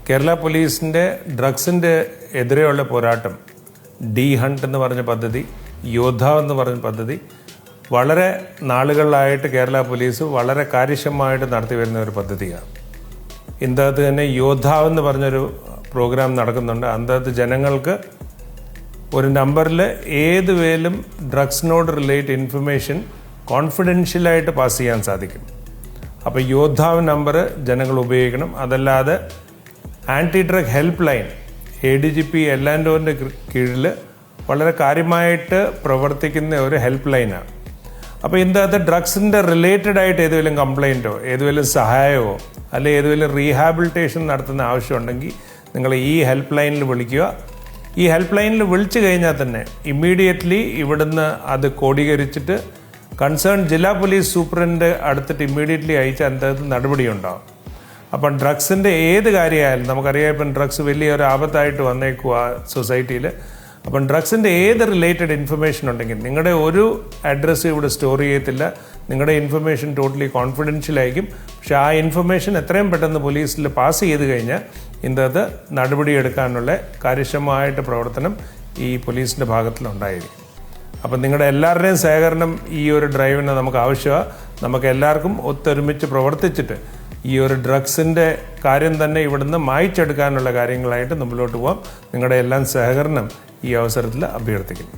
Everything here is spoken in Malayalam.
കേരള പോലീസിൻ്റെ ഡ്രഗ്സിൻ്റെ എതിരെയുള്ള പോരാട്ടം ഡി ഹണ്ട് എന്ന് പറഞ്ഞ പദ്ധതി, യോദ്ധാവ് എന്ന് പറഞ്ഞ പദ്ധതി വളരെ നാളുകളിലായിട്ട് കേരള പോലീസ് വളരെ കാര്യക്ഷമമായിട്ട് നടത്തി വരുന്ന ഒരു പദ്ധതിയാണ്. ഇതിനകത്ത് തന്നെ യോദ്ധാവ് എന്ന് പറഞ്ഞൊരു പ്രോഗ്രാം നടക്കുന്നുണ്ട്. അതിനകത്ത് ജനങ്ങൾക്ക് ഒരു നമ്പറിൽ ഏത് വേലും ഡ്രഗ്സിനോട് റിലേറ്റ് ഇൻഫർമേഷൻ കോൺഫിഡൻഷ്യലായിട്ട് പാസ് ചെയ്യാൻ സാധിക്കും. അപ്പോൾ യോദ്ധാവ് നമ്പർ ജനങ്ങൾ ഉപയോഗിക്കണം. അതല്ലാതെ anti drug help line ADGP എല്ലാൻഡോറിൻ്റെ കീഴിൽ വളരെ കാര്യമായിട്ട് പ്രവർത്തിക്കുന്ന ഒരു ഹെൽപ്പ് ലൈനാണ്. അപ്പോൾ ഇതിനകത്ത് ഡ്രഗ്സിൻ്റെ റിലേറ്റഡ് ആയിട്ട് ഏതെങ്കിലും കംപ്ലയിൻറ്റോ ഏതെങ്കിലും സഹായമോ അല്ലെങ്കിൽ ഏതെങ്കിലും റീഹാബിലിറ്റേഷൻ നടത്തുന്ന ആവശ്യമുണ്ടെങ്കിൽ നിങ്ങൾ ഈ ഹെൽപ്പ് ലൈനിൽ വിളിക്കുക. ഈ ഹെൽപ്പ് ലൈനിൽ വിളിച്ചു കഴിഞ്ഞാൽ തന്നെ ഇമ്മീഡിയറ്റ്ലി ഇവിടുന്ന് അത് കോഡീകരിച്ചിട്ട് കൺസേൺ ജില്ലാ പോലീസ് സൂപ്രണ്ട് അടുത്തിട്ട് ഇമ്മീഡിയറ്റ്ലി അയച്ച് അതിനകത്ത് നടപടിയുണ്ടാകും. അപ്പം ഡ്രഗ്സിൻ്റെ ഏത് കാര്യമായാലും നമുക്കറിയാം, ഇപ്പം ഡ്രഗ്സ് വലിയൊരു ആപത്തായിട്ട് വന്നേക്കുക സൊസൈറ്റിയിൽ. അപ്പം ഡ്രഗ്സിൻ്റെ ഏത് റിലേറ്റഡ് ഇൻഫർമേഷൻ ഉണ്ടെങ്കിൽ നിങ്ങളുടെ ഒരു അഡ്രസ്സ് ഇവിടെ സ്റ്റോർ ചെയ്യത്തില്ല. നിങ്ങളുടെ ഇൻഫർമേഷൻ ടോട്ടലി കോൺഫിഡൻഷ്യൽ ആയിരിക്കും. പക്ഷേ ആ ഇൻഫർമേഷൻ എത്രയും പെട്ടെന്ന് പോലീസിൽ പാസ് ചെയ്ത് കഴിഞ്ഞാൽ ഇതിനകത്ത് നടപടിയെടുക്കാനുള്ള കാര്യക്ഷമമായിട്ട് പ്രവർത്തനം ഈ പോലീസിൻ്റെ ഭാഗത്തിലുണ്ടായിരിക്കും. അപ്പം നിങ്ങളുടെ എല്ലാവരുടെയും സഹകരണം ഈ ഒരു ഡ്രൈവിന് നമുക്ക് ആവശ്യമാണ്. നമുക്ക് എല്ലാവർക്കും ഒത്തൊരുമിച്ച് പ്രവർത്തിച്ചിട്ട് ഈ ഒരു ഡ്രഗ്സിൻ്റെ കാര്യം തന്നെ ഇവിടുന്ന് മായ്ച്ചെടുക്കാനുള്ള കാര്യങ്ങളായിട്ട് മുമ്പിലോട്ട് പോകാം. നിങ്ങളുടെ എല്ലാം സഹകരണം ഈ അവസരത്തിൽ അഭ്യർത്ഥിക്കുന്നു.